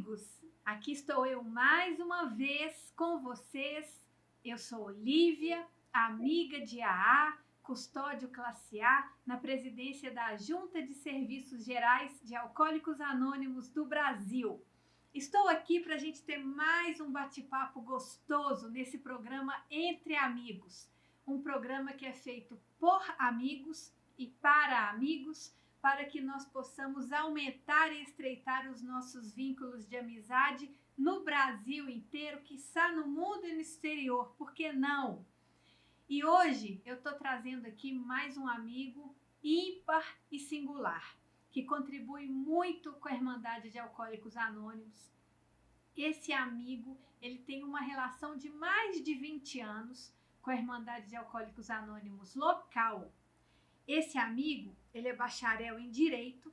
amigos! Aqui estou eu mais uma vez com vocês. Eu sou Olívia, amiga de AA, custódio classe A, na presidência da Junta de Serviços Gerais de Alcoólicos Anônimos do Brasil. Estou aqui para a gente ter mais um bate-papo gostoso nesse programa Entre Amigos. Um programa que é feito por amigos e para amigos, para que nós possamos aumentar e estreitar os nossos vínculos de amizade no Brasil inteiro, quiçá no mundo e no exterior, por que não? E hoje eu estou trazendo aqui mais um amigo ímpar e singular, que contribui muito com a Irmandade de Alcoólicos Anônimos. Esse amigo, ele tem uma relação de mais de 20 anos com a Irmandade de Alcoólicos Anônimos local. Esse amigo, ele é bacharel em Direito,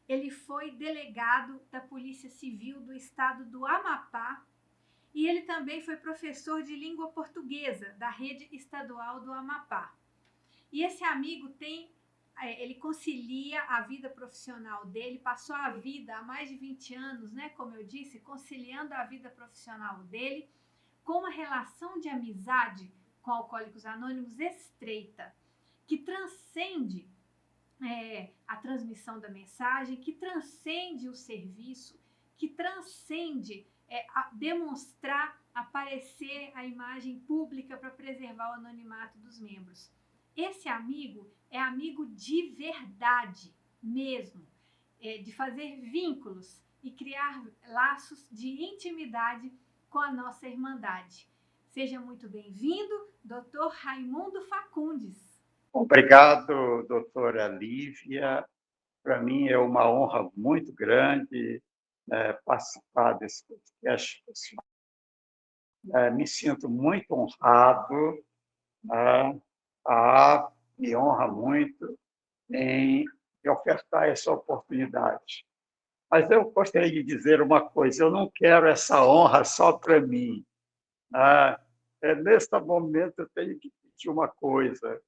ele foi delegado da Polícia Civil do Estado do Amapá e ele também foi professor de língua portuguesa da Rede Estadual do Amapá. E esse amigo ele concilia a vida profissional dele, passou a vida há mais de 20 anos, né, como eu disse, conciliando a vida profissional dele com uma relação de amizade com Alcoólicos Anônimos estreita, que transcende a transmissão da mensagem, que transcende o serviço, que transcende demonstrar, aparecer a imagem pública para preservar o anonimato dos membros. Esse amigo é amigo de verdade mesmo, de fazer vínculos e criar laços de intimidade com a nossa Irmandade. Seja muito bem-vindo, Dr. Raimundo Facundes. Obrigado, doutora Lívia. Para mim é uma honra muito grande participar desse podcast. Me sinto muito honrado. A me honra muito em ofertar essa oportunidade. Mas eu gostaria de dizer uma coisa: eu não quero essa honra só para mim. Neste momento, eu tenho que pedir uma coisa: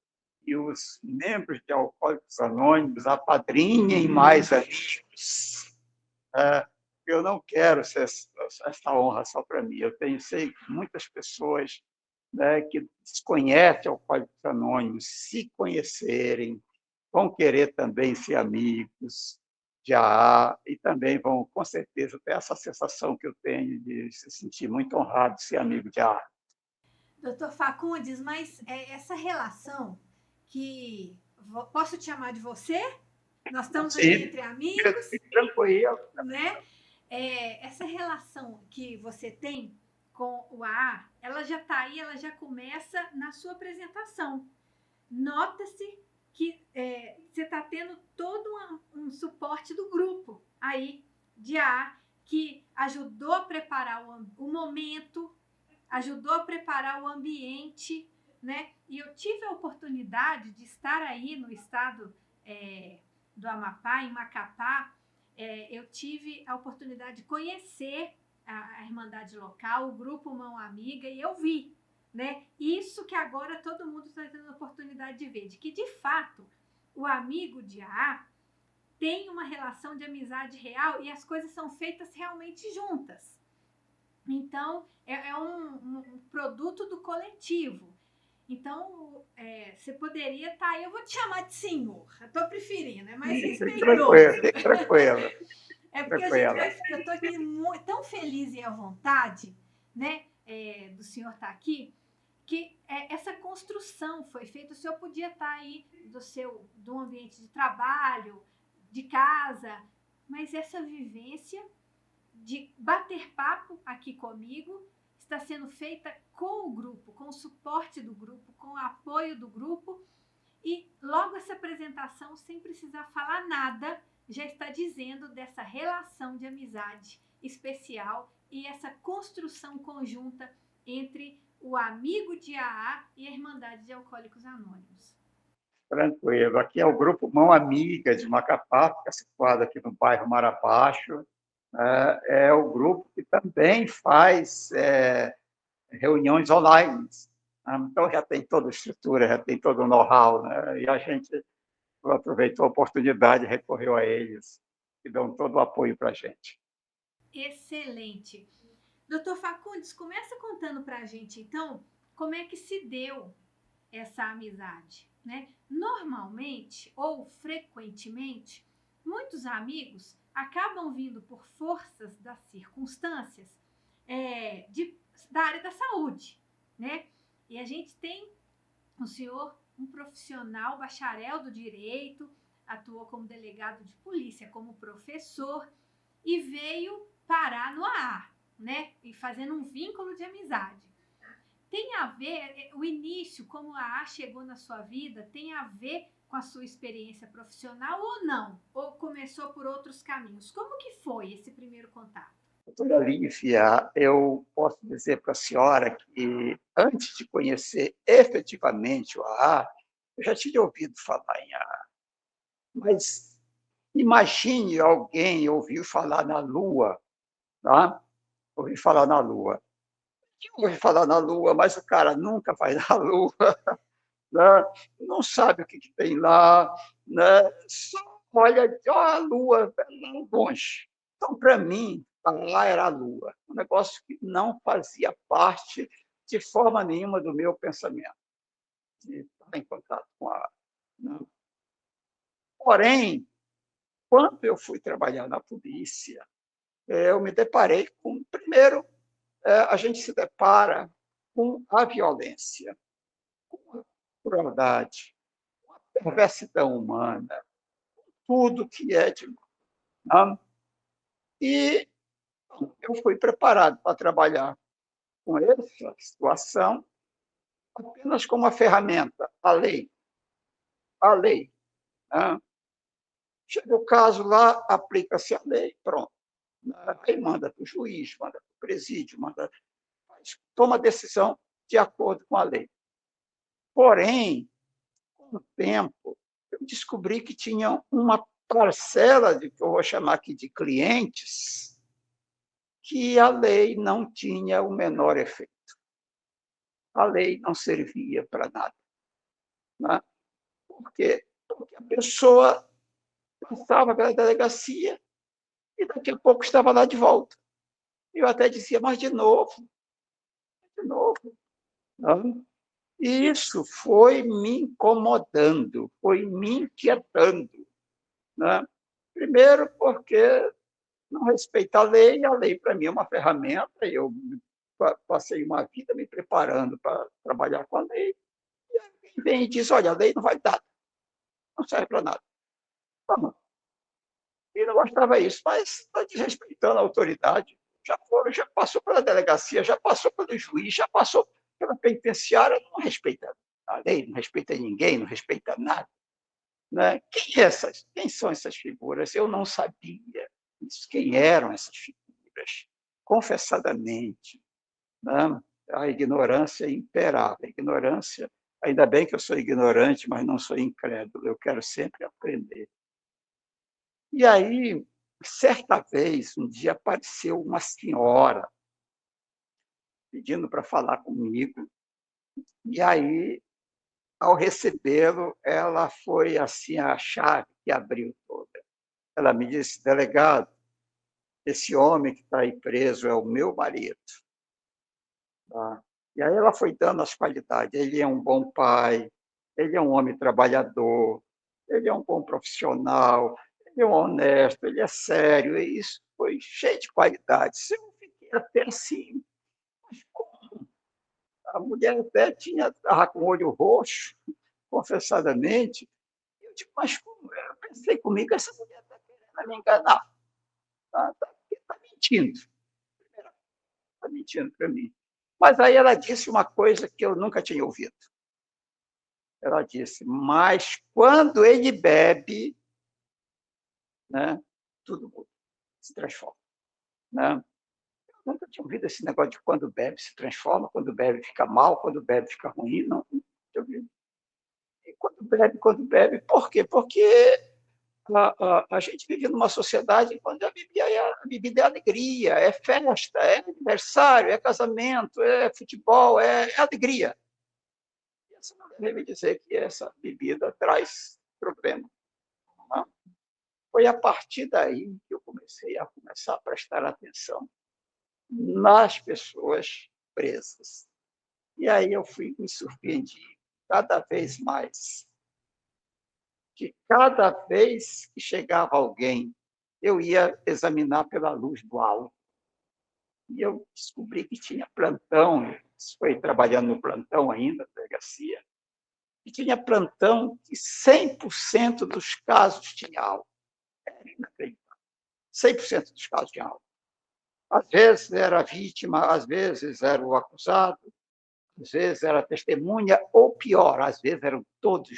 e os membros de Alcoólicos Anônimos apadrinhem mais amigos. Eu não quero essa honra só para mim. Eu sei muitas pessoas que desconhecem Alcoólicos Anônimos, se conhecerem, vão querer também ser amigos de AA e também vão, com certeza, ter essa sensação que eu tenho de se sentir muito honrado de ser amigo de AA. Doutor Facundes, mas essa relação que... Posso te chamar de você? Nós estamos aqui entre amigos. Tranquilo. Né? Essa relação que você tem com o AA, ela já está aí, ela já começa na sua apresentação. Nota-se que você está tendo todo um suporte do grupo aí de AA, que ajudou a preparar o momento, ajudou a preparar o ambiente, né? E eu tive a oportunidade de estar aí no estado do Amapá, em Macapá. Eu tive a oportunidade de conhecer a Irmandade local, o Grupo Mão Amiga, e eu vi, né? Isso que agora todo mundo está tendo a oportunidade de ver, de que, de fato, o amigo de AA tem uma relação de amizade real e as coisas são feitas realmente juntas. Então, é um produto do coletivo. Então, você poderia estar aí, eu vou te chamar de senhor, eu estou preferindo, é mais respeitoso. Tranquilo. É porque eu estou aqui tão feliz e à vontade, né, do senhor estar aqui, que essa construção foi feita. O senhor podia estar aí do ambiente de trabalho, de casa, mas essa vivência de bater papo aqui comigo está sendo feita com o grupo, com o suporte do grupo, com o apoio do grupo, e logo essa apresentação, sem precisar falar nada, já está dizendo dessa relação de amizade especial e essa construção conjunta entre o amigo de AA e a Irmandade de Alcoólicos Anônimos. Tranquilo. Aqui é o Grupo Mão Amiga de Macapá, fica situado aqui no bairro Marabaixo. É o grupo que também faz reuniões online. Então, já tem toda a estrutura, já tem todo o know-how, né? E a gente aproveitou a oportunidade e recorreu a eles, que dão todo o apoio para a gente. Excelente. Doutor Facundes, começa contando para a gente, então, como é que se deu essa amizade, né? Normalmente ou frequentemente, muitos amigos acabam vindo por forças das circunstâncias da área da saúde, né? E a gente tem o senhor, um profissional, bacharel do direito, atuou como delegado de polícia, como professor e veio parar no AA, né? E fazendo um vínculo de amizade. Tem a ver, o início, como a AA chegou na sua vida, tem a ver com a sua experiência profissional ou não? Ou começou por outros caminhos? Como que foi esse primeiro contato? Doutora Lívia, eu posso dizer para a senhora que, antes de conhecer efetivamente o AA, eu já tinha ouvido falar em AA. Mas imagine alguém ouvir falar na Lua, tá? Ouvir falar na Lua. Ouve falar na Lua, mas o cara nunca vai na Lua, né? Não sabe o que tem lá, né? Só olha a Lua lá longe. Então, para mim, lá era a Lua, um negócio que não fazia parte de forma nenhuma do meu pensamento, de estar em contato com a. Né? Porém, quando eu fui trabalhar na polícia, eu me deparei com, primeiro, a gente se depara com a violência, com a crueldade, com a perversidão humana, tudo que é de mal. E eu fui preparado para trabalhar com essa situação apenas como uma ferramenta, a lei. A lei. Né? Chega o caso lá, aplica-se a lei, pronto. Aí manda para o juiz, manda para o presídio, toma decisão de acordo com a lei. Porém, com o tempo, eu descobri que tinha uma parcela, que eu vou chamar aqui de clientes, que a lei não tinha o menor efeito. A lei não servia para nada. Né? Por quê? Porque a pessoa passava pela delegacia e daqui a pouco estava lá de volta. Eu até dizia, mas de novo, de novo. Não? E isso foi me incomodando, foi me inquietando. Né? Primeiro, porque não respeita a lei para mim é uma ferramenta, eu passei uma vida me preparando para trabalhar com a lei, e alguém vem e diz, olha, a lei não vai dar, não serve para nada. Tá. E não gostava disso, mas está desrespeitando a autoridade. Já passou pela delegacia, já passou pelo juiz, já passou pela penitenciária, não respeita a lei, não respeita ninguém, não respeita nada. Né? Quem são essas figuras? Eu não sabia quem eram essas figuras, confessadamente. Né? A ignorância imperava. A ignorância, ainda bem que eu sou ignorante, mas não sou incrédulo, eu quero sempre aprender. E aí, certa vez, um dia apareceu uma senhora pedindo para falar comigo, e aí, ao recebê-lo, ela foi assim a chave que abriu toda. Ela me disse, delegado, esse homem que está aí preso é o meu marido. Tá? E aí ela foi dando as qualidades. Ele é um bom pai, ele é um homem trabalhador, ele é um bom profissional, ele é um honesto, ele é sério. E isso foi cheio de qualidades. Eu fiquei até assim, mas como? A mulher até estava com o olho roxo, confessadamente. Eu digo, mas como? Eu pensei comigo, essa mulher está querendo me enganar. Está mentindo. Está mentindo para mim. Mas aí ela disse uma coisa que eu nunca tinha ouvido. Ela disse, mas quando ele bebe, né, tudo muda, se transforma. Né? Eu nunca tinha ouvido esse negócio de quando bebe se transforma, quando bebe fica mal, quando bebe fica ruim. Não, não tinha ouvido. E quando bebe, por quê? Porque a gente vive numa sociedade onde a bebida é alegria, é festa, é aniversário, é casamento, é futebol, é alegria. E você não deve me dizer que essa bebida traz problema. Não? Foi a partir daí que eu comecei a prestar atenção nas pessoas presas. E aí eu me surpreendi cada vez mais, que cada vez que chegava alguém, eu ia examinar pela luz do álcool. E eu descobri que tinha plantão, foi trabalhando no plantão ainda, na delegacia, e tinha plantão que 100% dos casos tinha álcool. Era inacreditável. 100% dos casos tinha álcool. Às vezes era a vítima, às vezes era o acusado, às vezes era a testemunha, ou pior, às vezes eram todos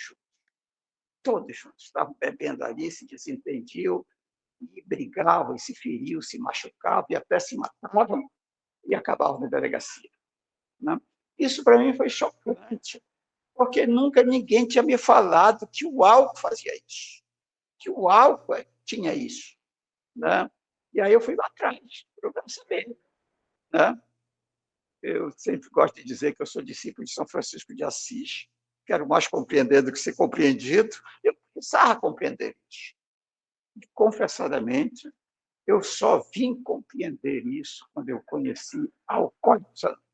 juntos, estavam bebendo ali, se desentendiam, e brigavam, e se feriam, se machucavam, e até se matavam, e acabavam na delegacia. Né? Isso, para mim, foi chocante, porque nunca ninguém tinha me falado que o álcool fazia isso, que o álcool tinha isso. Né? E aí eu fui lá atrás, para saber. Né? Eu sempre gosto de dizer que eu sou discípulo de São Francisco de Assis, quero mais compreender do que ser compreendido. Eu precisava compreender isso. E, confessadamente, eu só vim compreender isso quando eu conheci Alcoólicos Anônimos.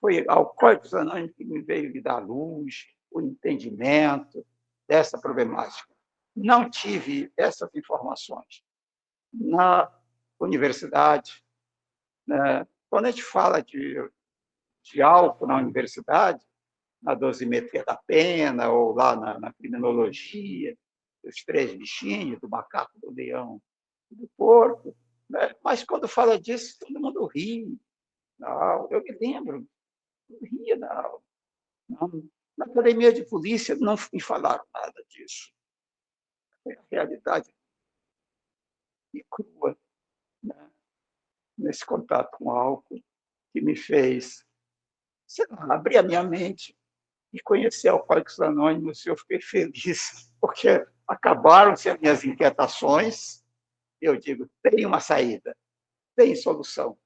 Foi Alcoólicos Anônimos que me veio me dar luz, o entendimento dessa problemática. Não tive essas informações na universidade. Né? Quando a gente fala de álcool na universidade, na dosimetria da pena, ou lá na criminologia, dos três bichinhos, do macaco, do leão e do porco. Né? Mas quando fala disso, todo mundo ri. Não, eu me lembro, eu ria, não. Na academia de polícia não me falaram nada disso. É a realidade e crua, né? Nesse contato com o álcool, que me fez, sei lá, abrir a minha mente e conhecer Alcoólicos Anônimos. Eu fiquei feliz, porque acabaram-se as minhas inquietações. Eu digo, tem uma saída, tem solução.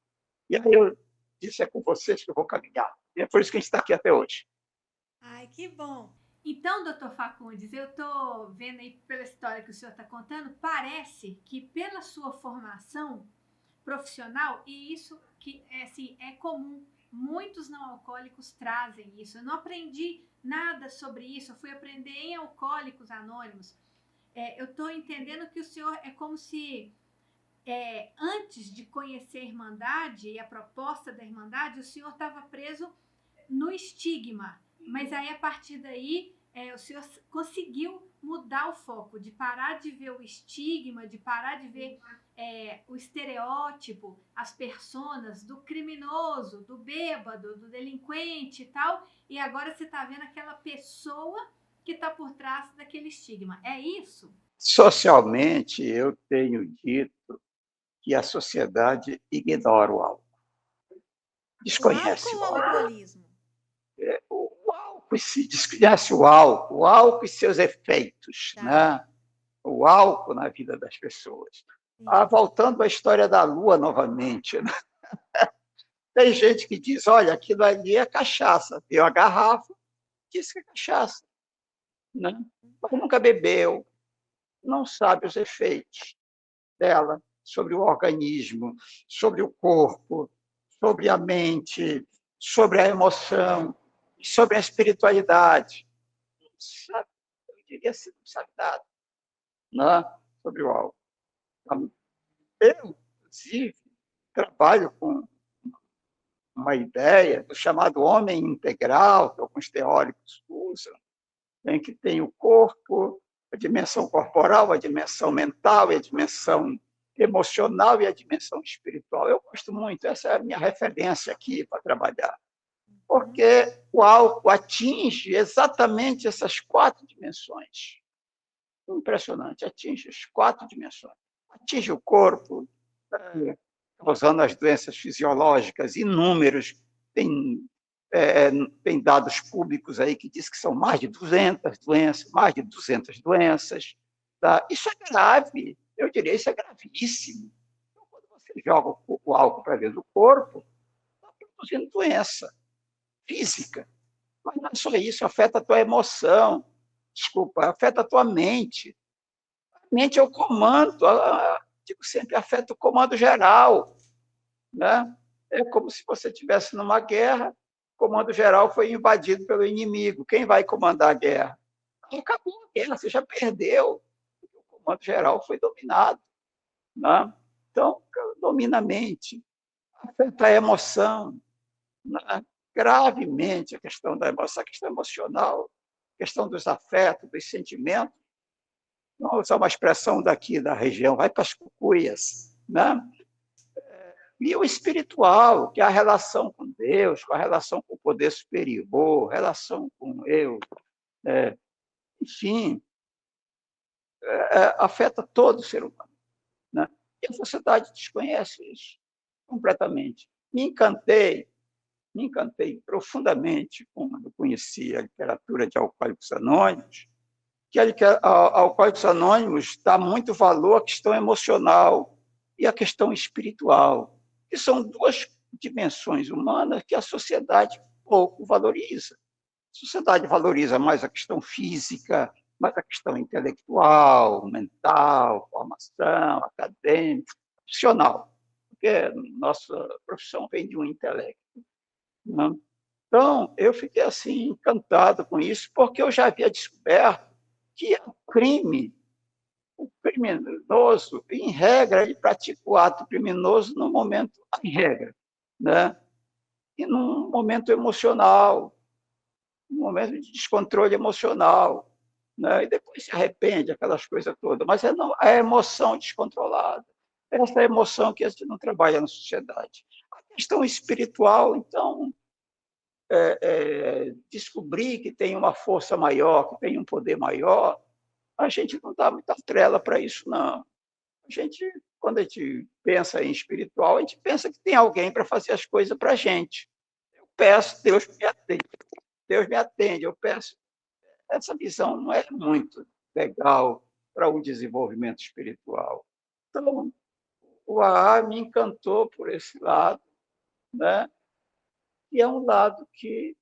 E aí eu disse, é com vocês que eu vou caminhar. E é por isso que a gente está aqui até hoje. Ai, que bom. Então, doutor Facundes, eu estou vendo aí pela história que o senhor está contando, parece que pela sua formação profissional, e isso que assim, é comum, muitos não alcoólicos trazem isso. Eu não aprendi nada sobre isso, eu fui aprender em Alcoólicos Anônimos. Eu estou entendendo que o senhor é como se antes de conhecer a Irmandade e a proposta da Irmandade, o senhor estava preso no estigma, mas aí a partir daí o senhor conseguiu mudar o foco, de parar de ver o estigma, de parar de ver o estereótipo, as personas do criminoso, do bêbado, do delinquente e tal, e agora você está vendo aquela pessoa que está por trás daquele estigma. É isso? Socialmente, eu tenho dito que a sociedade ignora o álcool, O álcool desconhece ou o o álcool. alcoolismo? O álcool se desconhece o álcool e seus efeitos, Tá. né? O álcool na vida das pessoas. Voltando à história da Lua novamente, né? Tem gente que diz, olha, aquilo ali é cachaça. Deu a garrafa, disse que é cachaça. Né? Mas nunca bebeu, não sabe os efeitos dela sobre o organismo, sobre o corpo, sobre a mente, sobre a emoção, sobre a espiritualidade. Não sabe, eu diria assim, não sabe nada, né? Sobre o álcool. Eu, inclusive, trabalho com uma ideia do chamado homem integral, que alguns teóricos usam, em que tem o corpo, a dimensão corporal, a dimensão mental, a dimensão emocional e a dimensão espiritual. Eu gosto muito, essa é a minha referência aqui para trabalhar, porque o álcool atinge exatamente essas quatro dimensões. Impressionante, atinge as quatro dimensões. Atinge o corpo, causando as doenças fisiológicas inúmeros. Tem dados públicos aí que diz que são mais de 200 doenças, mais de 200 doenças. Tá? Isso é grave, eu diria, isso é gravíssimo. Então, quando você joga o álcool para dentro do corpo, está produzindo doença física. Mas não é só isso, afeta a tua emoção, desculpa, afeta a tua mente. mente é o comando, digo sempre, afeta o comando geral, né? É como se você estivesse numa guerra, o comando geral foi invadido pelo inimigo. Quem vai comandar a guerra? Acabou a guerra, você já perdeu. O comando geral foi dominado, né? Então, domina a mente, afeta a emoção, né? Gravemente a questão da emoção, a questão emocional, a questão dos afetos, dos sentimentos. Vamos usar uma expressão daqui da região, vai para as cucuias, né? E o espiritual, que é a relação com Deus, com a relação com o poder superior, relação com eu, enfim, afeta todo o ser humano, né? E a sociedade desconhece isso completamente. Me encantei profundamente quando eu conheci a literatura de Alcoólicos Anônimos, que Alcoólicos Anônimos dá muito valor à questão emocional e à questão espiritual, que são duas dimensões humanas que a sociedade pouco valoriza. A sociedade valoriza mais a questão física, mais a questão intelectual, mental, formação, acadêmica, profissional, porque nossa profissão vem de um intelecto, né? Então, eu fiquei assim encantado com isso, porque eu já havia descoberto que o criminoso, em regra, ele pratica o ato criminoso no momento, em regra, né? E num momento emocional, num momento de descontrole emocional, né? E depois se arrepende, aquelas coisas todas. Mas é a emoção descontrolada. Essa é a emoção que a gente não trabalha na sociedade. A questão espiritual, então, descobrir que tem uma força maior, que tem um poder maior, a gente não dá muita trela para isso, não. A gente, quando a gente pensa em espiritual, a gente pensa que tem alguém para fazer as coisas para a gente. Eu peço, Deus me atende. Deus me atende, eu peço. Essa visão não é muito legal para o desenvolvimento espiritual. Então, o AA me encantou por esse lado, né? E é um lado que,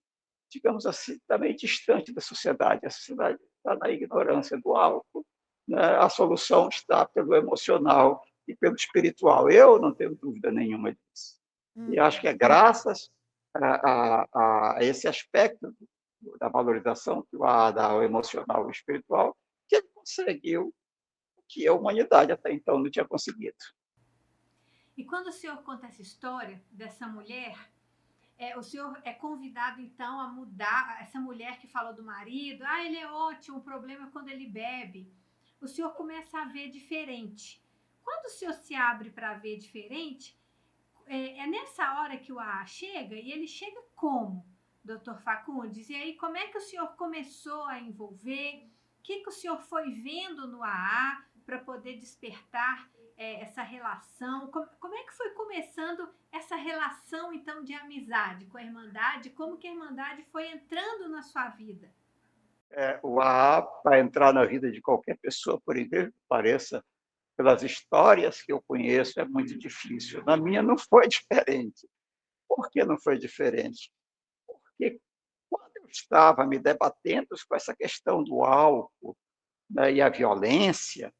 digamos assim, também distante da sociedade. A sociedade está na ignorância do álcool, né? A solução está pelo emocional e pelo espiritual. Eu não tenho dúvida nenhuma disso. E acho que é graças a esse aspecto da valorização que o AA dá ao emocional e ao espiritual que ele conseguiu o que a humanidade até então não tinha conseguido. E quando o senhor conta essa história dessa mulher, o senhor é convidado, então, a mudar essa mulher que falou do marido. Ah, ele é ótimo, o problema é quando ele bebe. O senhor começa a ver diferente. Quando o senhor se abre para ver diferente, é nessa hora que o AA chega, e ele chega como, doutor Facundes? E aí, como é que o senhor começou a envolver? O que o senhor foi vendo no AA para poder despertar essa relação? Como é que foi começando essa relação, então, de amizade com a Irmandade? Como que a Irmandade foi entrando na sua vida? O AA, para entrar na vida de qualquer pessoa, por incrível que pareça, pelas histórias que eu conheço, é muito difícil. Na minha não foi diferente. Por que não foi diferente? Porque quando eu estava me debatendo com essa questão do álcool, né, e a violência,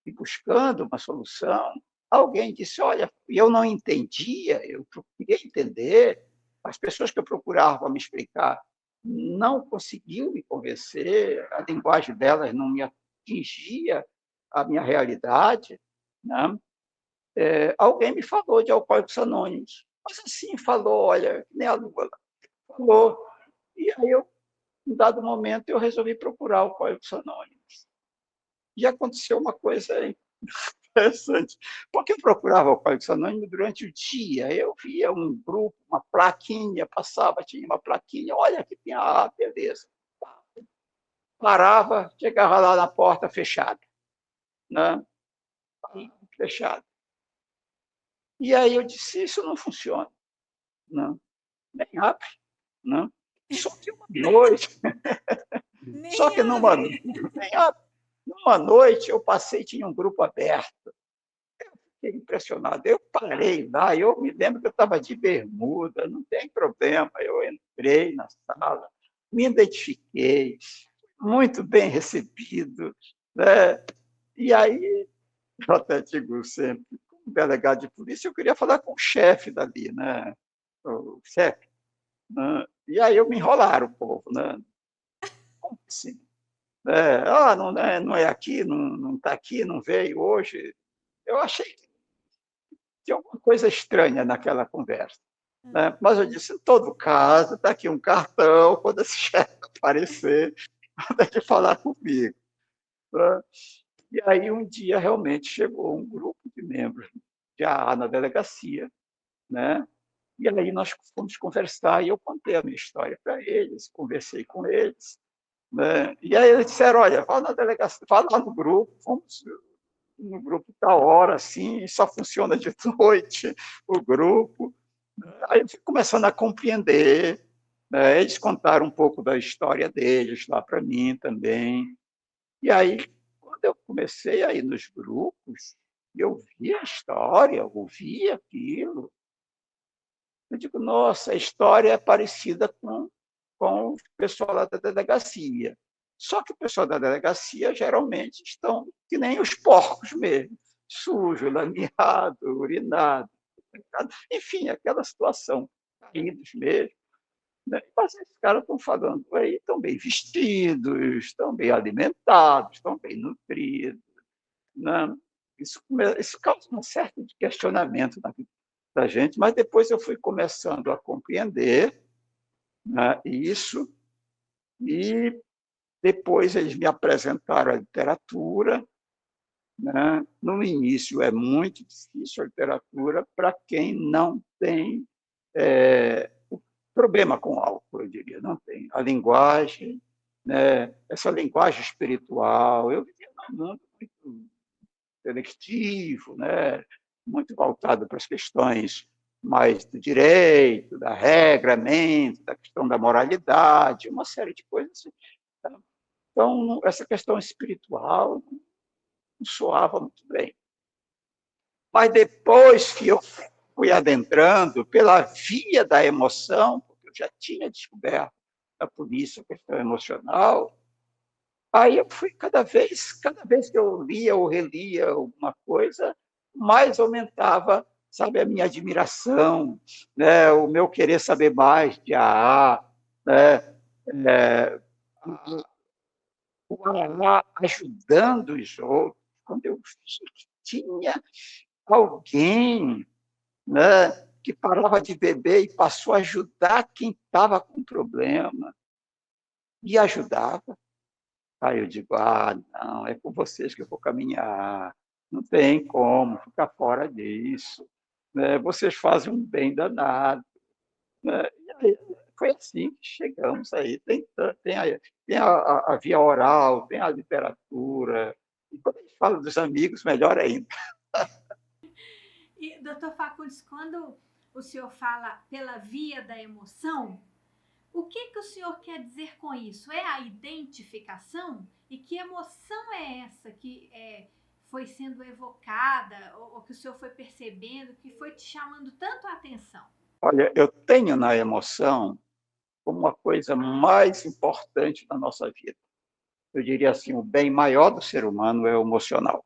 e buscando uma solução, alguém disse, olha, eu não entendia, eu queria entender, as pessoas que eu procurava me explicar não conseguiam me convencer, a linguagem delas não me atingia a minha realidade, né? Alguém me falou de Alcoólicos Anônimos, mas assim, falou, olha, nem a lua, falou. E aí, em dado momento, eu resolvi procurar Alcoólicos Anônimos. E aconteceu uma coisa interessante, porque eu procurava Alcoólicos Anônimos durante o dia, eu via um grupo, uma plaquinha, passava, tinha uma plaquinha, olha, aqui tem a beleza. Parava, chegava lá na porta fechada, né? Fechada. E aí eu disse, isso não funciona, não, nem abre, não. Só que uma noite, só que numa noite eu passei, tinha um grupo aberto, fiquei impressionado. Eu parei lá, eu me lembro que eu estava de bermuda, não tem problema. Eu entrei na sala, me identifiquei, muito bem recebido, né? E aí, eu até digo sempre, como delegado de polícia, eu queria falar com o chefe dali, né? O chefe. Né? E aí eu me enrolaram o povo, né? Como assim? Não é aqui, não está aqui, não veio hoje. Eu achei que tinha alguma coisa estranha naquela conversa. Né? Mas eu disse, em todo caso, está aqui um cartão, quando esse chefe aparecer, pode falar comigo. Né? E aí, um dia, realmente, chegou um grupo de membros de AA na delegacia, né? E aí nós fomos conversar e eu contei a minha história para eles, conversei com eles, né? E aí eles disseram, olha, vá na delegacia, vá lá no grupo, vamos no grupo tal hora, assim, só funciona de noite o grupo. Aí eu fui começando a compreender, né? Eles contaram um pouco da história deles lá para mim também. E aí, quando eu comecei a ir nos grupos, eu via a história, ouvia aquilo, eu digo, nossa, a história é parecida com o pessoal lá da delegacia. Só que o pessoal da delegacia geralmente estão que nem os porcos mesmo, sujo, lameado, urinado, enfim, aquela situação, caídos mesmo. Né? Mas esses caras estão falando aí, estão bem vestidos, estão bem alimentados, estão bem nutridos. Né? Isso causa um certo questionamento na vida da gente, mas depois eu fui começando a compreender, né, isso, e depois eles me apresentaram a literatura. Né? No início é muito difícil a literatura para quem não tem problema com álcool, eu diria, não tem. A linguagem, né, essa linguagem espiritual, eu vivia num mundo muito seletivo, né, muito voltado para as questões mais do direito, da regramento, da questão da moralidade, uma série de coisas assim. Então, essa questão espiritual não soava muito bem. Mas depois que eu fui adentrando pela via da emoção, porque eu já tinha descoberto da polícia a questão emocional, aí eu fui cada vez que eu lia ou relia alguma coisa, mais aumentava, sabe, a minha admiração, né, o meu querer saber mais de AA, né, é, o AA ajudando os outros, quando eu vi que tinha alguém, né, que parava de beber e passou a ajudar quem estava com problema, e ajudava. Aí eu digo, não, é com vocês que eu vou caminhar, não tem como ficar fora disso, né? Vocês fazem um bem danado. Né? E aí, foi assim que chegamos aí. Tem a via oral, tem a literatura, e quando a gente fala dos amigos, melhor ainda. E, doutor Fagundes, quando o senhor fala pela via da emoção, o que o senhor quer dizer com isso? É a identificação? E que emoção é essa que foi sendo evocada, ou que o senhor foi percebendo, que foi te chamando tanto a atenção? Olha, eu tenho na emoção como a coisa mais importante da nossa vida. Eu diria assim, o bem maior do ser humano é o emocional.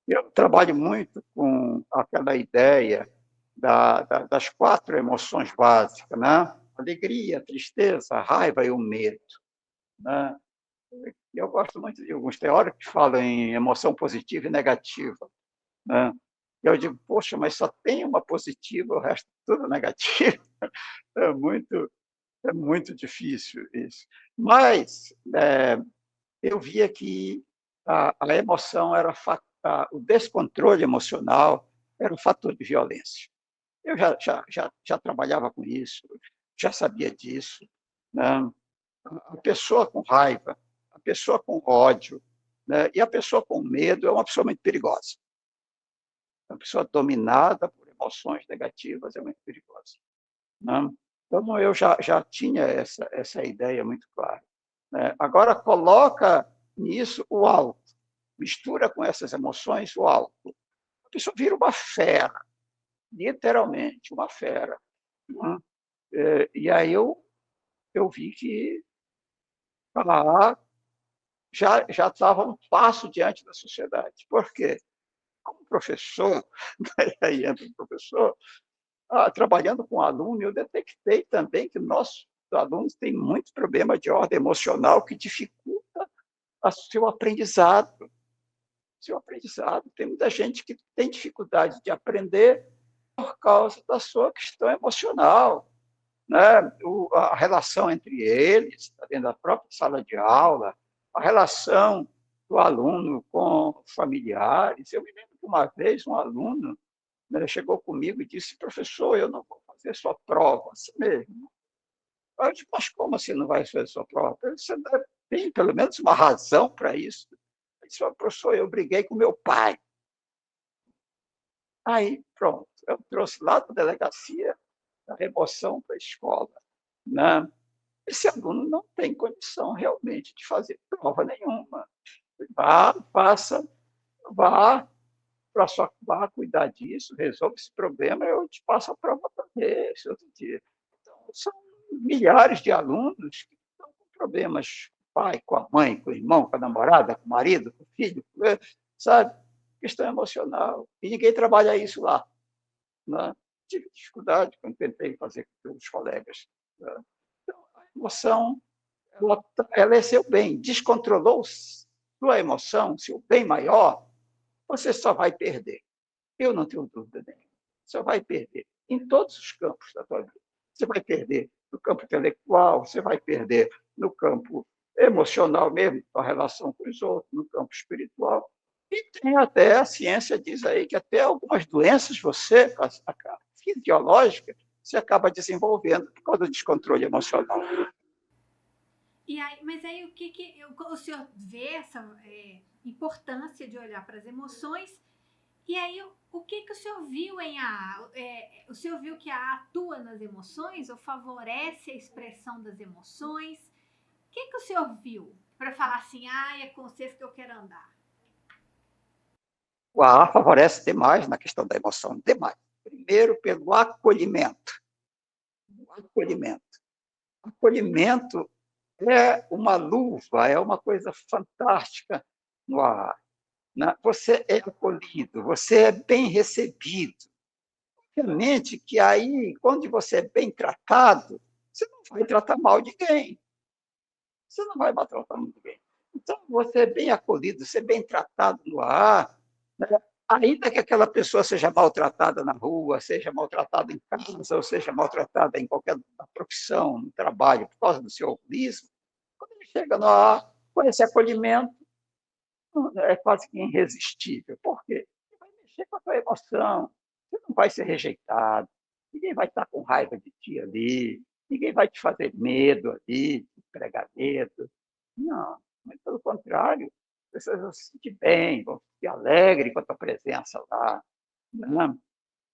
Eu trabalho muito com aquela ideia das 4 emoções básicas, né? Alegria, tristeza, raiva e o medo. Né? Eu gosto muito de alguns teóricos que falam em emoção positiva e negativa. Né? Eu digo, poxa, mas só tem uma positiva, o resto tudo negativo. É muito, é muito difícil isso. Mas eu via que a emoção era o descontrole emocional era um fator de violência. Eu já trabalhava com isso, já sabia disso. Né? A pessoa com raiva, a pessoa com ódio, né? E a pessoa com medo é uma pessoa muito perigosa. Uma pessoa dominada por emoções negativas é muito perigosa. Né? Então, eu já tinha essa ideia muito clara. Né? Agora, coloca nisso o álcool, mistura com essas emoções o álcool. A pessoa vira uma fera, literalmente, uma fera. Né? E aí eu vi que já estava um passo diante da sociedade. Por quê? Como professor, aí entra o professor, trabalhando com aluno, eu detectei também que nossos alunos têm muito problema de ordem emocional que dificulta o seu aprendizado. Tem muita gente que tem dificuldade de aprender por causa da sua questão emocional, né? A relação entre eles, dentro da própria sala de aula, a relação do aluno com familiares. Eu me lembro que uma vez um aluno, né, chegou comigo e disse: professor, eu não vou fazer sua prova, assim mesmo. Eu disse: mas como assim não vai fazer sua prova? Você tem pelo menos uma razão para isso. Ele disse: professor, eu briguei com meu pai. Aí, pronto, eu trouxe lá da delegacia a remoção para a escola, né? Esse aluno não tem condição realmente de fazer prova nenhuma. Vá, faça, vá vá cuidar disso, resolva esse problema, eu te passo a prova também, esse outro dia. Então, são milhares de alunos que estão com problemas com o pai, com a mãe, com o irmão, com a namorada, com o marido, com o filho, sabe? Questão emocional. E ninguém trabalha isso lá. Né? Tive dificuldade quando tentei fazer com os colegas. Né? Então, a emoção, ela é seu bem. Descontrolou sua emoção, seu bem maior, você só vai perder. Eu não tenho dúvida nenhuma. Você vai perder em todos os campos da tua vida. Você vai perder no campo intelectual, você vai perder no campo emocional mesmo, a relação com os outros, no campo espiritual. E tem até, a ciência diz aí que até algumas doenças você, a fisiológica, você acaba desenvolvendo por causa do descontrole emocional. E aí, mas aí o senhor vê essa importância de olhar para as emoções? E aí, o que o senhor viu em AA? O senhor viu que a AA atua nas emoções ou favorece a expressão das emoções? O que o senhor viu para falar assim, é com vocês que eu quero andar? O AA favorece demais na questão da emoção, demais. Primeiro, pelo acolhimento. Acolhimento. Acolhimento é uma luva, é uma coisa fantástica no AA. Você é acolhido, você é bem recebido. Obviamente que aí, quando você é bem tratado, você não vai tratar mal ninguém. Você não vai maltratar ninguém. Então, você é bem acolhido, você é bem tratado no ar, né? Ainda que aquela pessoa seja maltratada na rua, seja maltratada em casa, ou seja maltratada em qualquer profissão, no trabalho, por causa do seu alcoolismo, quando ele chega no ar, com esse acolhimento, é quase que irresistível. Por quê? Ele vai mexer com a tua emoção, você não vai ser rejeitado, ninguém vai estar com raiva de ti ali, ninguém vai te fazer medo ali, te pregar medo. Não, mas pelo contrário, as pessoas vão se sentir bem, vão se sentir alegre com a tua presença lá. Né?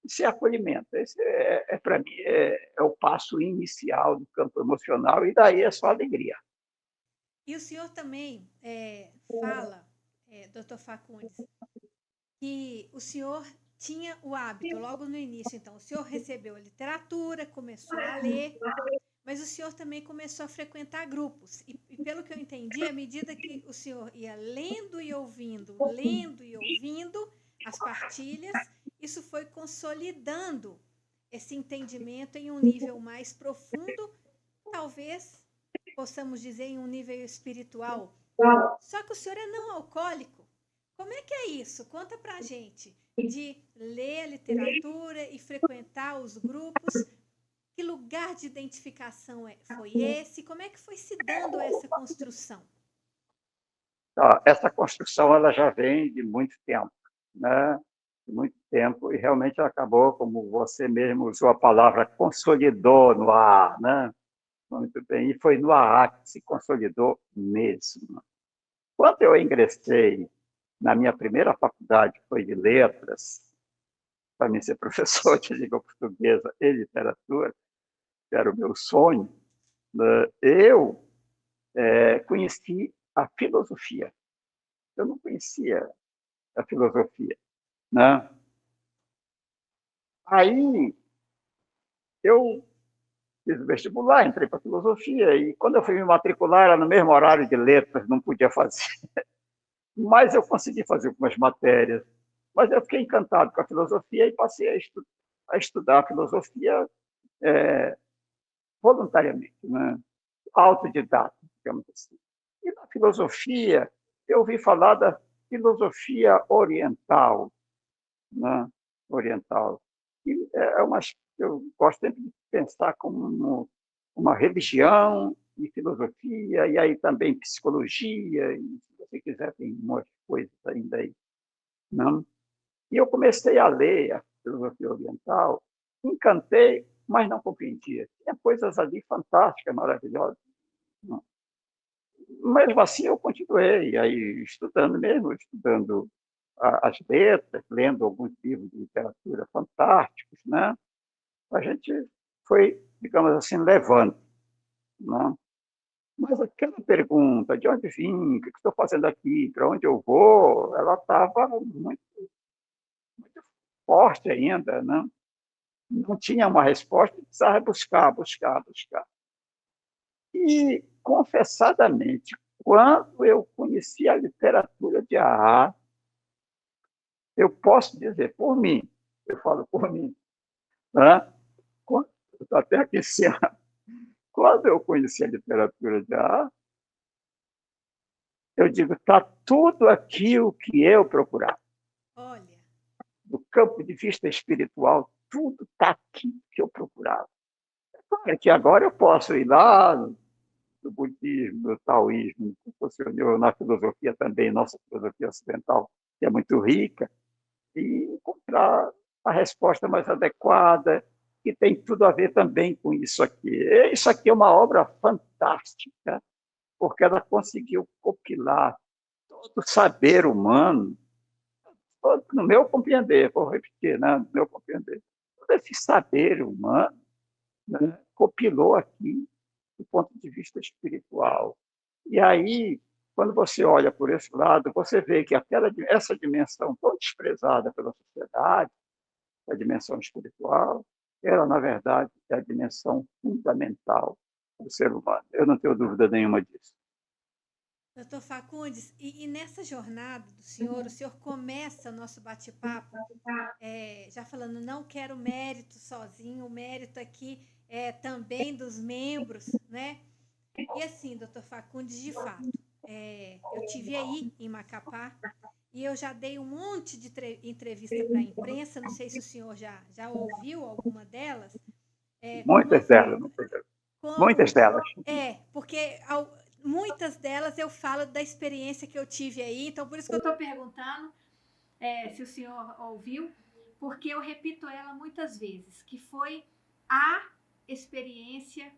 Esse é acolhimento, esse para mim, é o passo inicial do campo emocional, e daí é só alegria. E o senhor também fala, doutor Facundes, que o senhor tinha o hábito, logo no início, então, o senhor recebeu a literatura, começou a ler, mas o senhor também começou a frequentar grupos. E pelo que eu entendi, à medida que o senhor ia lendo e ouvindo as partilhas, isso foi consolidando esse entendimento em um nível mais profundo, talvez possamos dizer em um nível espiritual. Só que o senhor é não alcoólico. Como é que é isso? Conta pra gente. De ler a literatura e frequentar os grupos. Que lugar de identificação foi esse? Como é que foi se dando essa construção? Essa construção ela já vem de muito tempo, né? De muito tempo, e realmente acabou, como você mesmo usou a palavra, consolidou no AA, né? Muito bem, e foi no AA que se consolidou mesmo. Quando eu ingressei na minha primeira faculdade, que foi de letras, para mim ser professor de língua portuguesa e literatura, que era o meu sonho, né? Eu conheci a filosofia. Eu não conhecia a filosofia, né? Aí eu fiz o vestibular, entrei para filosofia, e quando eu fui me matricular, era no mesmo horário de letras, não podia fazer. Mas eu consegui fazer algumas matérias. Mas eu fiquei encantado com a filosofia e passei a estudar filosofia voluntariamente, né? Autodidata, digamos assim. E na filosofia, eu ouvi falar da filosofia oriental, né? Oriental. E eu gosto sempre de pensar como uma religião e filosofia, e aí também psicologia, e se você quiser, tem umas coisas ainda aí. Não? E eu comecei a ler a filosofia oriental, encantei, mas não compreendia. Tinha coisas ali fantásticas, maravilhosas. Não? Mesmo assim, eu continuei aí estudando mesmo, estudando as letras, lendo alguns livros de literatura fantásticos, né? A gente foi, digamos assim, levando, né? Mas aquela pergunta, de onde vim, o que estou fazendo aqui, para onde eu vou, ela estava muito, muito forte ainda, né? Não tinha uma resposta, precisava buscar, buscar, buscar. E, confessadamente, quando eu conheci a literatura de Arra, eu posso dizer por mim, eu falo por mim, né? Estou até aquecendo. Quando eu conheci a literatura de Arra, eu digo, está tudo aquilo que eu procurava. Olha. Do campo de vista espiritual, tudo está aqui que eu procurava. É que agora eu posso ir lá no budismo, no taoísmo, na filosofia também, nossa filosofia ocidental, que é muito rica, e encontrar a resposta mais adequada, que tem tudo a ver também com isso aqui. Isso aqui é uma obra fantástica, porque ela conseguiu compilar todo o saber humano, no meu compreender, vou repetir, né? No meu compreender, todo esse saber humano, né? Compilou aqui do ponto de vista espiritual. E aí, quando você olha por esse lado, você vê que essa dimensão tão desprezada pela sociedade, a dimensão espiritual, ela, na verdade, é a dimensão fundamental do ser humano. Eu não tenho dúvida nenhuma disso. Doutor Facundes, e nessa jornada do o senhor começa o nosso bate-papo já falando, não quero mérito sozinho, o mérito aqui é também dos membros, né? E assim, doutor Facundes, de fato, eu tive aí em Macapá e eu já dei um monte de entrevista para a imprensa, não sei se o senhor já ouviu alguma delas. Muitas delas, muitas delas. Porque muitas delas eu falo da experiência que eu tive aí, então por isso que eu estou perguntando se o senhor ouviu, porque eu repito ela muitas vezes, que foi a experiência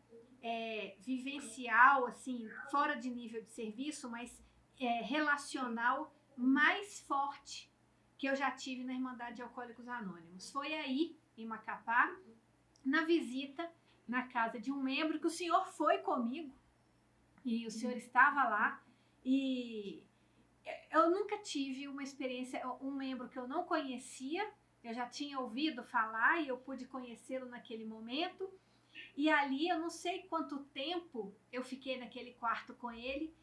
vivencial, assim, fora de nível de serviço, mas relacional mais forte que eu já tive na Irmandade de Alcoólicos Anônimos. Foi aí, em Macapá, na visita na casa de um membro que o senhor foi comigo e o senhor estava lá e eu nunca tive uma experiência, um membro que eu não conhecia, eu já tinha ouvido falar e eu pude conhecê-lo naquele momento. E ali eu não sei quanto tempo eu fiquei naquele quarto com ele,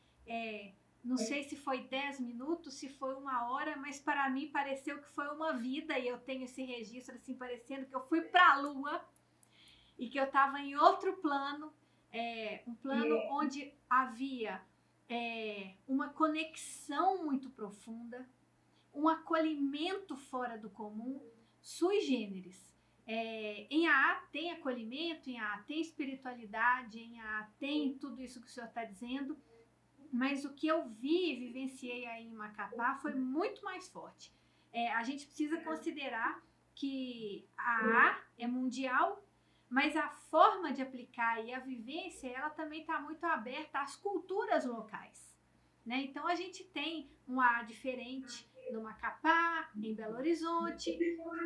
não sei se foi 10 minutos, se foi 1 hora, mas para mim pareceu que foi uma vida e eu tenho esse registro assim, parecendo que eu fui para a Lua e que eu estava em outro plano, um plano onde havia uma conexão muito profunda, um acolhimento fora do comum, sui generis. Em AA tem acolhimento, em AA tem espiritualidade, em AA tem tudo isso que o senhor está dizendo, mas o que eu vi e vivenciei aí em Macapá foi muito mais forte. A gente precisa considerar que a AA é mundial, mas a forma de aplicar e a vivência, ela também está muito aberta às culturas locais. Né? Então, a gente tem um AA diferente no Macapá, em Belo Horizonte,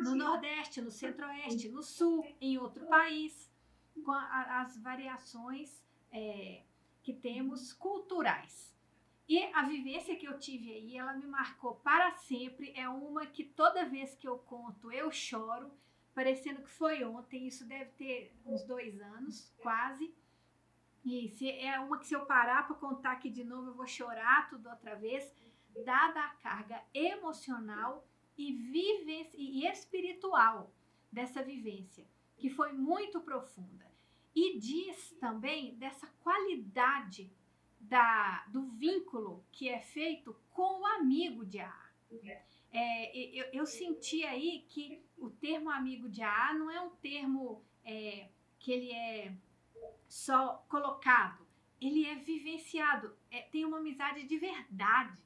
no Nordeste, no Centro-Oeste, no Sul, em outro país, com as variações que temos culturais. E a vivência que eu tive aí, ela me marcou para sempre. É uma que toda vez que eu conto, eu choro, parecendo que foi ontem, isso deve ter uns 2 anos, quase. E é uma que se eu parar para contar aqui de novo, eu vou chorar tudo outra vez, dada a carga emocional e espiritual dessa vivência, que foi muito profunda. E diz também dessa qualidade do vínculo que é feito com o amigo de AA. Eu senti aí que o termo amigo de AA não é um termo que ele é só colocado, ele é vivenciado, tem uma amizade de verdade.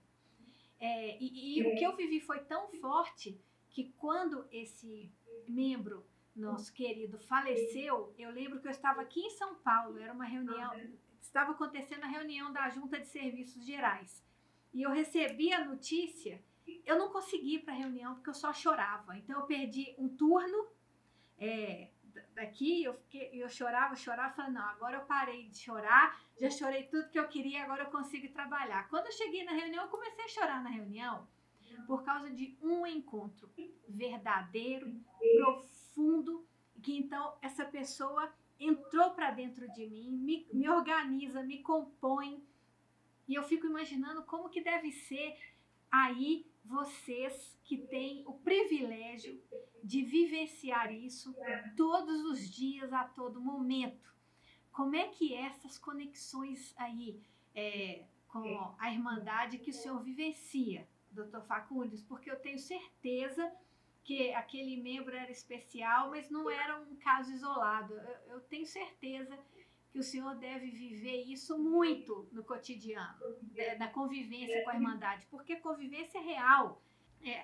E o que eu vivi foi tão forte que quando esse membro, nosso querido, faleceu, eu lembro que eu estava aqui em São Paulo, era uma reunião, estava acontecendo a reunião da Junta de Serviços Gerais, e eu recebi a notícia, eu não consegui ir para a reunião porque eu só chorava, então eu perdi um turno, daqui, eu chorava, falei, não, agora eu parei de chorar, já chorei tudo que eu queria, agora eu consigo trabalhar. Quando eu cheguei na reunião, eu comecei a chorar na reunião por causa de um encontro verdadeiro, profundo, que então essa pessoa entrou para dentro de mim, me organiza, me compõe, e eu fico imaginando como que deve ser aí vocês que têm o privilégio de vivenciar isso todos os dias, a todo momento. Como é que essas conexões aí com a Irmandade que o senhor vivencia, Dr. Facúndes? Porque eu tenho certeza que aquele membro era especial, mas não era um caso isolado. Eu tenho certeza que o senhor deve viver isso muito no cotidiano, da convivência com a Irmandade, porque convivência é real.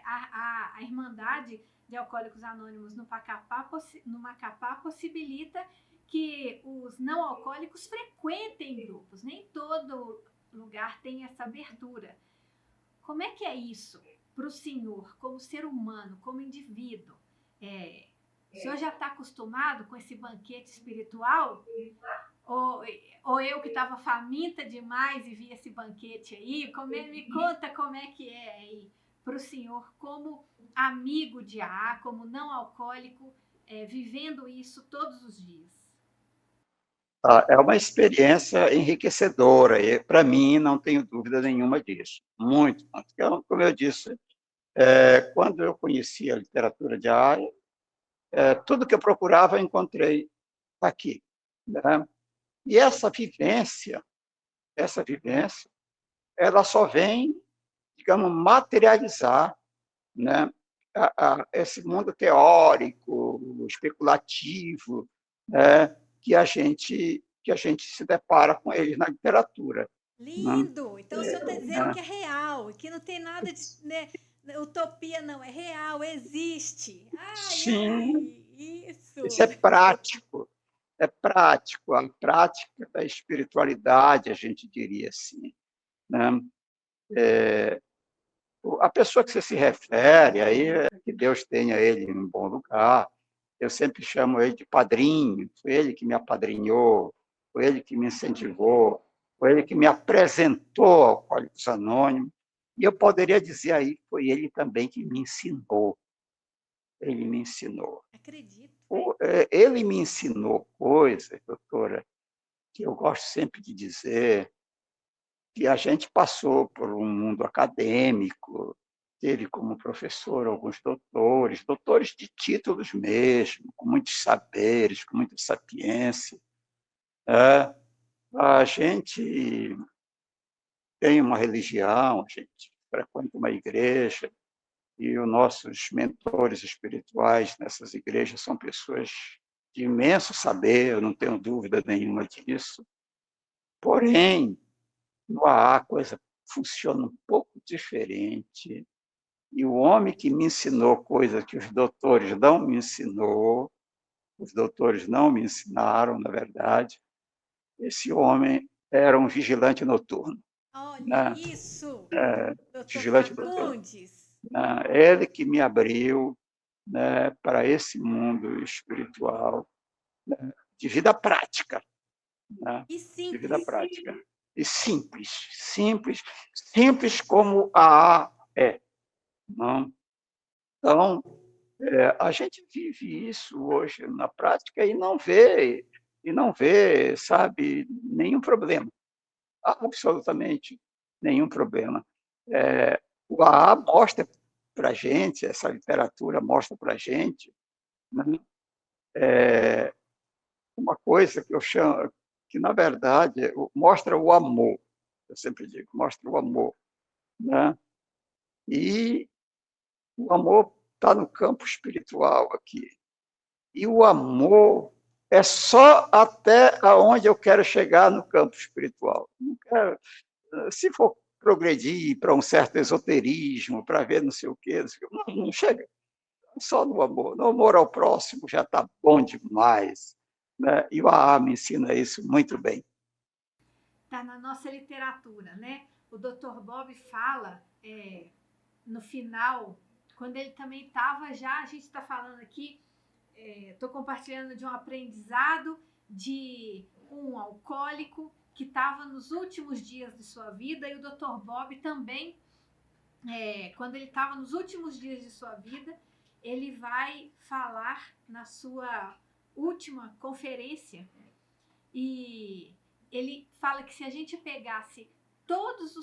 A Irmandade de Alcoólicos Anônimos no Macapá possibilita que os não alcoólicos frequentem grupos, nem todo lugar tem essa abertura. Como é que é isso para o senhor, como ser humano, como indivíduo? O senhor já está acostumado com esse banquete espiritual? Ou eu que estava faminta demais e vi esse banquete aí? Me conta como é que é aí para o senhor, como amigo de AA, como não alcoólico, vivendo isso todos os dias. É uma experiência enriquecedora, e para mim não tenho dúvida nenhuma disso. Muito. Como eu disse, quando eu conheci a literatura de AA, tudo que eu procurava eu encontrei aqui, né? E essa vivência, ela só vem, digamos, materializar, né, esse mundo teórico, especulativo, né, que a gente se depara com ele na literatura. Lindo! Né? Então o senhor está dizendo que é real, que não tem nada de utopia, não, é real, existe. Sim, Isso! isso é prático. A prática da espiritualidade, a gente diria assim. Né? A pessoa que você se refere, aí que Deus tenha ele em um bom lugar, eu sempre chamo ele de padrinho, foi ele que me apadrinhou, foi ele que me incentivou, foi ele que me apresentou ao Alcoólicos Anônimos, e eu poderia dizer aí que foi ele também que me ensinou. Ele me ensinou. Acredito. Ele me ensinou coisas, doutora, que eu gosto sempre de dizer, que a gente passou por um mundo acadêmico, teve como professor alguns doutores de títulos mesmo, com muitos saberes, com muita sapiência. A gente tem uma religião, a gente frequenta uma igreja, e os nossos mentores espirituais nessas igrejas são pessoas de imenso saber, eu não tenho dúvida nenhuma disso. Porém, no AA a coisa funciona um pouco diferente. E o homem que me ensinou coisas que os doutores não me ensinaram, na verdade, esse homem era um vigilante noturno. Olha Né? isso, Vigilante noturno. Ele que me abriu, né, para esse mundo espiritual, né, de vida prática. Né? E simples. De vida prática. E simples como a AA é. Não? Então, A gente vive isso hoje na prática e não vê, sabe, nenhum problema, absolutamente nenhum problema. Eh, o AA mostra para a gente, essa literatura mostra para a gente, né, uma coisa que eu chamo que, na verdade, mostra o amor, eu sempre digo, mostra o amor, né, e o amor está no campo espiritual aqui. E o amor é só até aonde eu quero chegar no campo espiritual. Não quero, se for progredir para um certo esoterismo, para ver não sei o quê, não chega. Só no amor. No amor ao próximo já está bom demais. Né? E o AA me ensina isso muito bem. Está na nossa literatura, né? O Dr. Bob fala no final, quando ele também estava já, a gente está falando aqui, estou compartilhando de um aprendizado de um alcoólico que estava nos últimos dias de sua vida, e o Dr. Bob também, quando ele estava nos últimos dias de sua vida, ele vai falar na sua última conferência, e ele fala que se a gente pegasse todos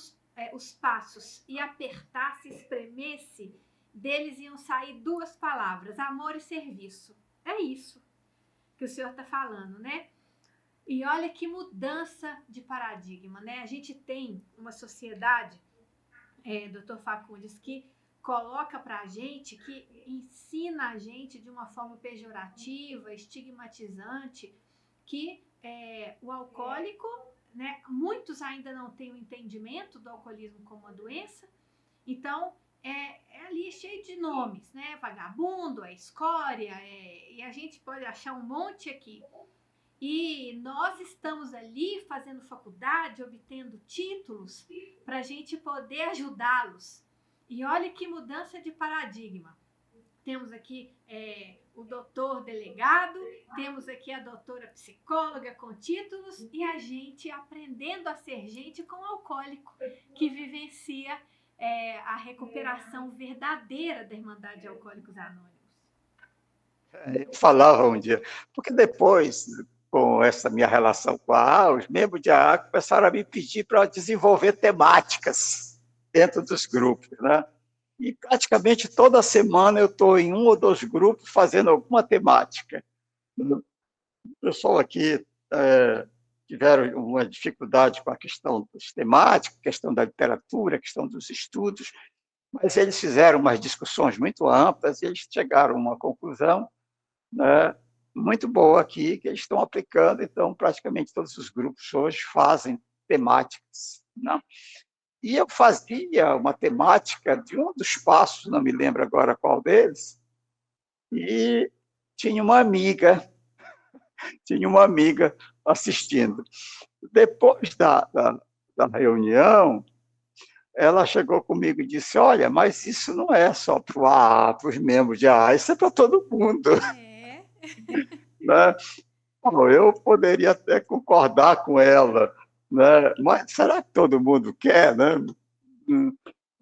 os passos e apertasse, espremesse, deles iam sair duas palavras: amor e serviço. É isso que o senhor está falando, né? E olha que mudança de paradigma, né? A gente tem uma sociedade, Dr. Facundes, que coloca para a gente, que ensina a gente de uma forma pejorativa, estigmatizante, que o alcoólico, né, muitos ainda não têm o entendimento do alcoolismo como uma doença, então ali cheio de nomes, né? Vagabundo, escória, e a gente pode achar um monte aqui. E nós estamos ali fazendo faculdade, obtendo títulos, para a gente poder ajudá-los. E olha que mudança de paradigma. Temos aqui o doutor delegado, temos aqui a doutora psicóloga com títulos, e a gente aprendendo a ser gente com alcoólico, que vivencia a recuperação verdadeira da Irmandade de Alcoólicos Anônimos. Eu falava um dia, porque depois, com essa minha relação com a AA, os membros de AA começaram a me pedir para desenvolver temáticas dentro dos grupos, né? E praticamente toda semana eu estou em um ou dois grupos fazendo alguma temática. O pessoal aqui tiveram uma dificuldade com a questão dos temáticos, questão da literatura, questão dos estudos, mas eles fizeram umas discussões muito amplas e eles chegaram a uma conclusão, né, muito boa aqui, que eles estão aplicando, então praticamente todos os grupos hoje fazem temáticas, né? E eu fazia uma temática de um dos passos, não me lembro agora qual deles, e tinha uma amiga assistindo. Depois da reunião, ela chegou comigo e disse: olha, mas isso não é só para o AA, para os membros de AA, isso é para todo mundo. Né? Bom, eu poderia até concordar com ela, né? Mas será que todo mundo quer? Né?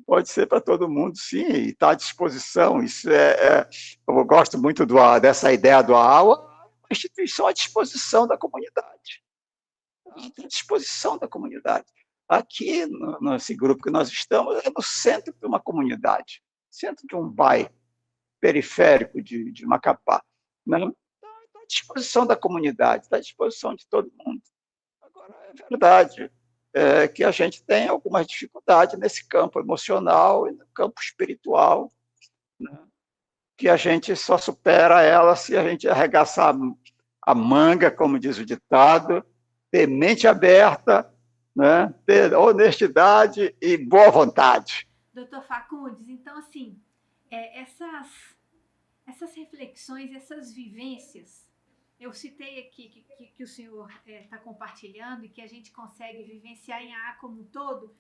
Pode ser para todo mundo, sim, e está à disposição. Isso eu gosto muito dessa ideia do AA, uma instituição à disposição da comunidade. À disposição da comunidade. Aqui, nesse grupo que nós estamos, é no centro de uma comunidade, centro de um bairro periférico de Macapá. Né? Está à disposição da comunidade, está à disposição de todo mundo. Agora, é verdade que a gente tem algumas dificuldades nesse campo emocional e no campo espiritual, né? Que a gente só supera ela se a gente arregaçar a manga, como diz o ditado, ter mente aberta, né? Ter honestidade e boa vontade. Doutor Facundes, então, assim, essas reflexões, essas vivências, eu citei aqui que o senhor está compartilhando e que a gente consegue vivenciar em AA como um todo,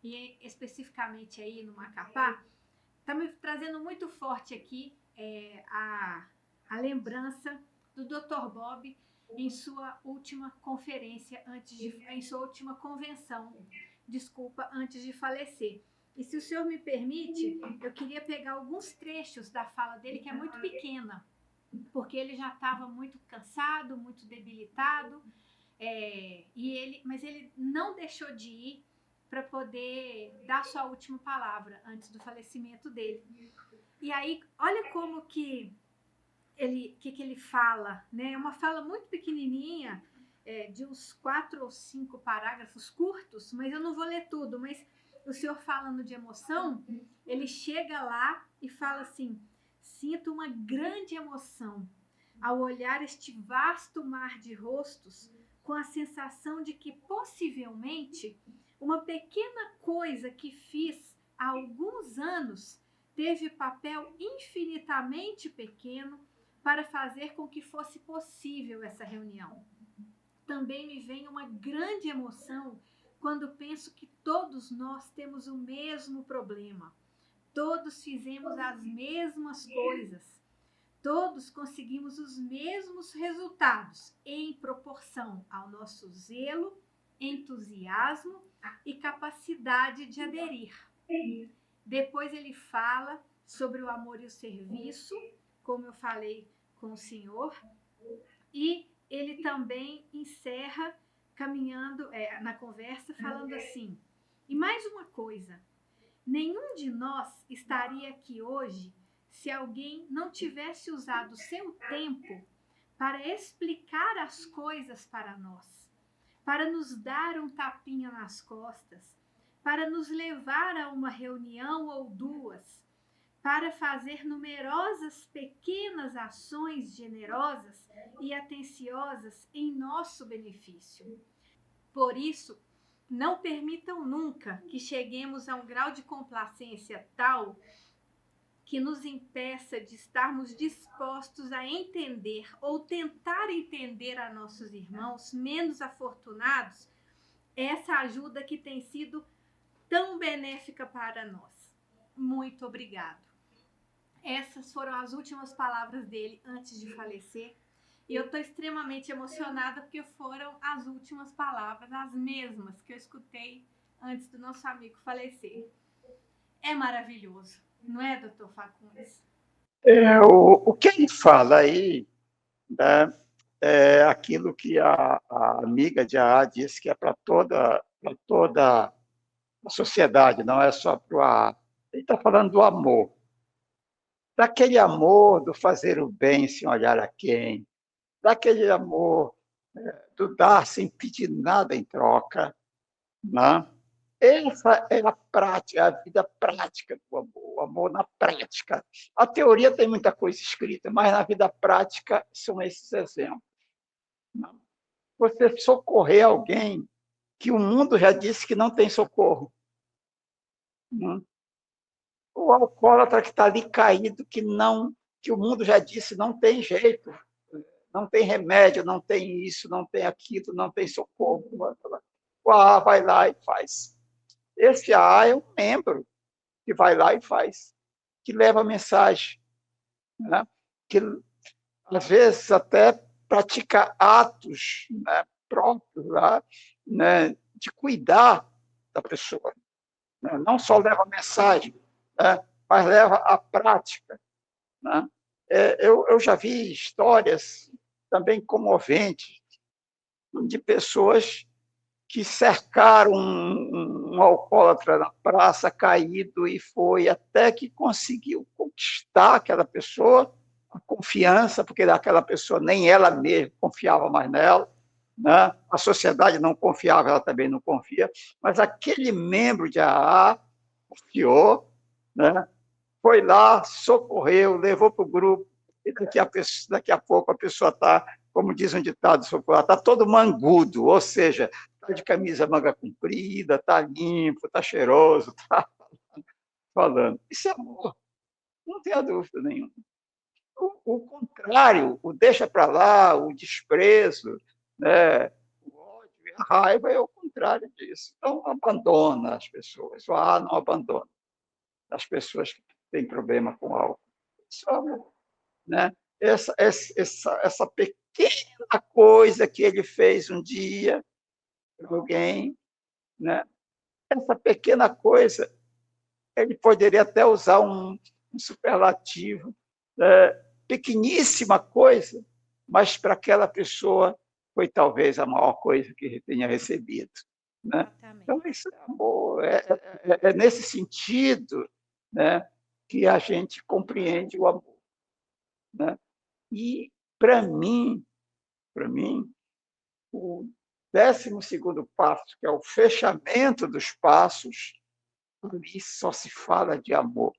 e especificamente aí no Macapá, está me trazendo muito forte aqui a lembrança do Dr. Bob em sua última conferência, em sua última convenção, antes de falecer. E se o senhor me permite, eu queria pegar alguns trechos da fala dele, que é muito pequena, porque ele já estava muito cansado, muito debilitado, mas ele não deixou de ir para poder dar sua última palavra antes do falecimento dele. E aí, olha como que ele fala, né? É uma fala muito pequenininha, de uns 4 ou 5 parágrafos curtos, mas eu não vou ler tudo, mas o senhor falando de emoção, ele chega lá e fala assim: sinto uma grande emoção ao olhar este vasto mar de rostos, com a sensação de que possivelmente uma pequena coisa que fiz há alguns anos teve papel infinitamente pequeno para fazer com que fosse possível essa reunião. Também me vem uma grande emoção quando penso que todos nós temos o mesmo problema. Todos fizemos as mesmas coisas. Todos conseguimos os mesmos resultados em proporção ao nosso zelo, entusiasmo e capacidade de aderir. Depois ele fala sobre o amor e o serviço, como eu falei com o senhor, e ele também encerra caminhando na conversa falando assim: e mais uma coisa, nenhum de nós estaria aqui hoje se alguém não tivesse usado o seu tempo para explicar as coisas para nós, para nos dar um tapinha nas costas, para nos levar a uma reunião ou duas, para fazer numerosas pequenas ações generosas e atenciosas em nosso benefício. Por isso, não permitam nunca que cheguemos a um grau de complacência tal que nos impeça de estarmos dispostos a entender ou tentar entender a nossos irmãos menos afortunados essa ajuda que tem sido tão benéfica para nós. Muito obrigado. Essas foram as últimas palavras dele antes de falecer. E eu estou extremamente emocionada porque foram as últimas palavras, as mesmas que eu escutei antes do nosso amigo falecer. É maravilhoso, não é, doutor Facundes? O que ele fala aí, né, é aquilo que a amiga de AA disse que é para toda a sociedade, não é só para o AA. Ele está falando do amor. Daquele amor do fazer o bem sem olhar a quem, daquele amor do dar sem pedir nada em troca, né? Essa é a prática, a vida prática do amor, o amor na prática. A teoria tem muita coisa escrita, mas na vida prática são esses exemplos. Né? Você socorrer alguém que o mundo já disse que não tem socorro. Né? O alcoólatra que está ali caído, que o mundo já disse não tem jeito, não tem remédio, não tem isso, não tem aquilo, não tem socorro. O AA vai lá e faz. Esse AA é um membro que vai lá e faz, que leva a mensagem, né? Que às vezes até pratica atos, né, próprios lá, né, de cuidar da pessoa. Né? Não só leva a mensagem, né, mas leva a prática. Né? Eu já vi histórias também comoventes de pessoas que cercaram um alcoólatra na praça caído e foi até que conseguiu conquistar aquela pessoa, a confiança, porque aquela pessoa nem ela mesma confiava mais nela, né? A sociedade não confiava, ela também não confia, mas aquele membro de AA confiou, né? Foi lá, socorreu, levou para o grupo, e daqui a pouco a pessoa está, como diz um ditado popular, está todo mangudo, ou seja, está de camisa manga comprida, está limpo, está cheiroso, está falando. Isso é amor, não tenha dúvida nenhuma. O contrário, o deixa para lá, o desprezo, né, o ódio, a raiva é o contrário disso. Então, abandona as pessoas. O AA não abandona as pessoas que têm problema com álcool. Isso é amor. Né? Essa pequena coisa que ele fez um dia para alguém, né? Essa pequena coisa ele poderia até usar um superlativo, pequeníssima coisa, mas para aquela pessoa foi talvez a maior coisa que ele tenha recebido, né? Então, Exatamente. isso é amor, é nesse sentido, né, que a gente compreende o amor, né? E, para mim, o 12º passo, que é o fechamento dos passos, ali só se fala de amor.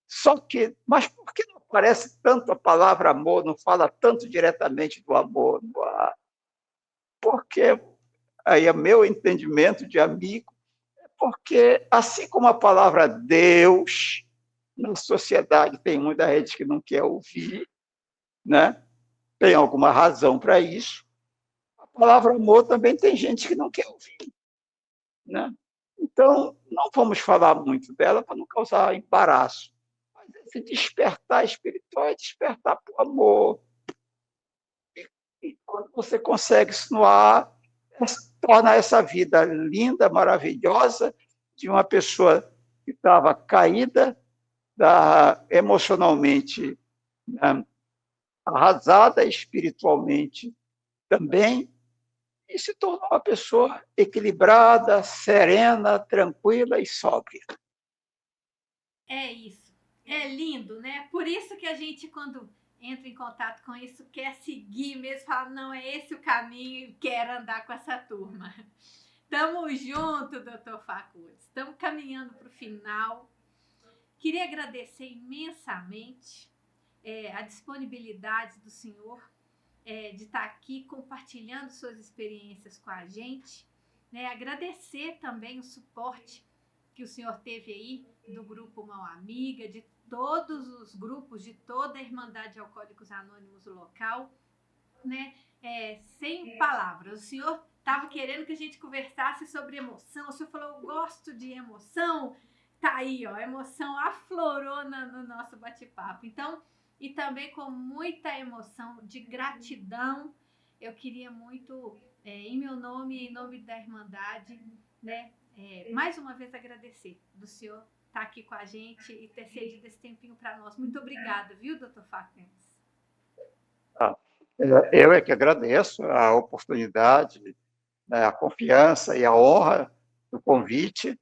Só que, mas por que não aparece tanto a palavra amor, não fala tanto diretamente do amor? Porque, aí é meu entendimento de amigo, porque assim como a palavra Deus, na sociedade tem muita gente que não quer ouvir, né? Tem alguma razão para isso. A palavra amor também tem gente que não quer ouvir, né? Então, não vamos falar muito dela para não causar embaraço. Mas esse despertar espiritual é despertar para o amor. E quando você consegue isso no ar, torna essa vida linda, maravilhosa, de uma pessoa que estava caída, emocionalmente, né, arrasada, espiritualmente também, e se tornou uma pessoa equilibrada, serena, tranquila e sóbria. É isso. É lindo, né? Por isso que a gente, quando entra em contato com isso, quer seguir mesmo, fala, não, é esse o caminho e quer andar com essa turma. Tamo junto, doutor Facundo. Estamos caminhando para o final. Queria agradecer imensamente a disponibilidade do senhor de estar aqui compartilhando suas experiências com a gente. Né? Agradecer também o suporte que o senhor teve aí do Grupo Mão Amiga, de todos os grupos, de toda a Irmandade de Alcoólicos Anônimos local, né? Sem palavras. O senhor estava querendo que a gente conversasse sobre emoção. O senhor falou, eu gosto de emoção. Tá aí, ó, a emoção aflorou no nosso bate-papo. Então, e também com muita emoção de gratidão, eu queria muito, em meu nome e em nome da Irmandade, né, mais uma vez agradecer do senhor estar aqui com a gente e ter cedido esse tempinho para nós. Muito obrigada, viu, doutor Facundo? Eu é que agradeço a oportunidade, né, a confiança e a honra do convite,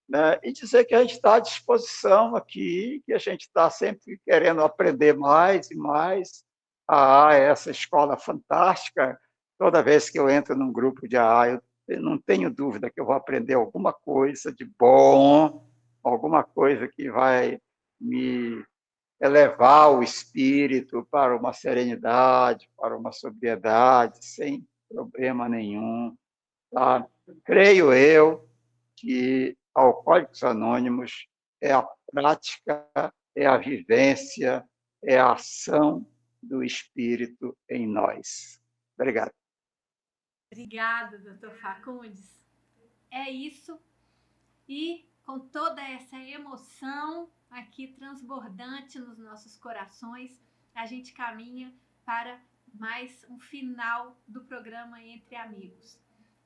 né, e dizer que a gente está à disposição aqui, que a gente está sempre querendo aprender mais e mais. A AA é essa escola fantástica. Toda vez que eu entro num grupo de AA, eu não tenho dúvida que eu vou aprender alguma coisa de bom, alguma coisa que vai me elevar o espírito para uma serenidade, para uma sobriedade, sem problema nenhum. Tá? Creio eu que Alcoólicos Anônimos é a prática, é a vivência, é a ação do Espírito em nós. Obrigado. Obrigada, doutor Facundes. É isso. E com toda essa emoção aqui transbordante nos nossos corações, a gente caminha para mais um final do programa Entre Amigos.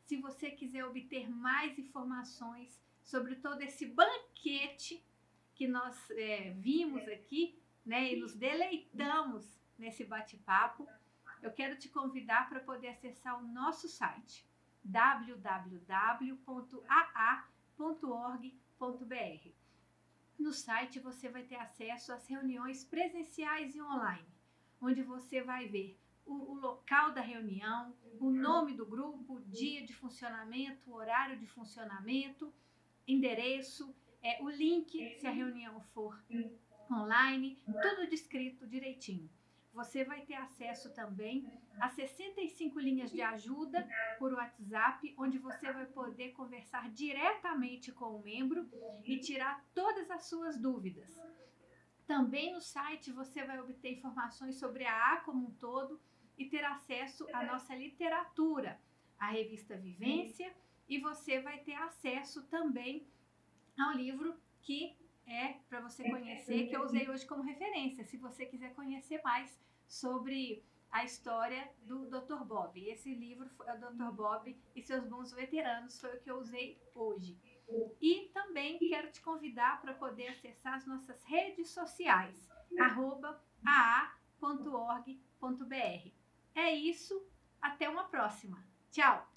Se você quiser obter mais informações sobre todo esse banquete que nós vimos aqui, né, e nos deleitamos nesse bate-papo, eu quero te convidar para poder acessar o nosso site www.aa.org.br. No site você vai ter acesso às reuniões presenciais e online, onde você vai ver o local da reunião, o nome do grupo, dia de funcionamento, horário de funcionamento, endereço, o link se a reunião for online, tudo descrito direitinho. Você vai ter acesso também a 65 linhas de ajuda por WhatsApp, onde você vai poder conversar diretamente com o membro e tirar todas as suas dúvidas. Também no site você vai obter informações sobre a AA como um todo e ter acesso à nossa literatura, a revista Vivência, e você vai ter acesso também ao livro que para você conhecer, que eu usei hoje como referência, se você quiser conhecer mais sobre a história do Dr. Bob. Esse livro é o Dr. Bob e seus bons veteranos, foi o que eu usei hoje. E também quero te convidar para poder acessar as nossas redes sociais, @aa.org.br. É isso, até uma próxima. Tchau!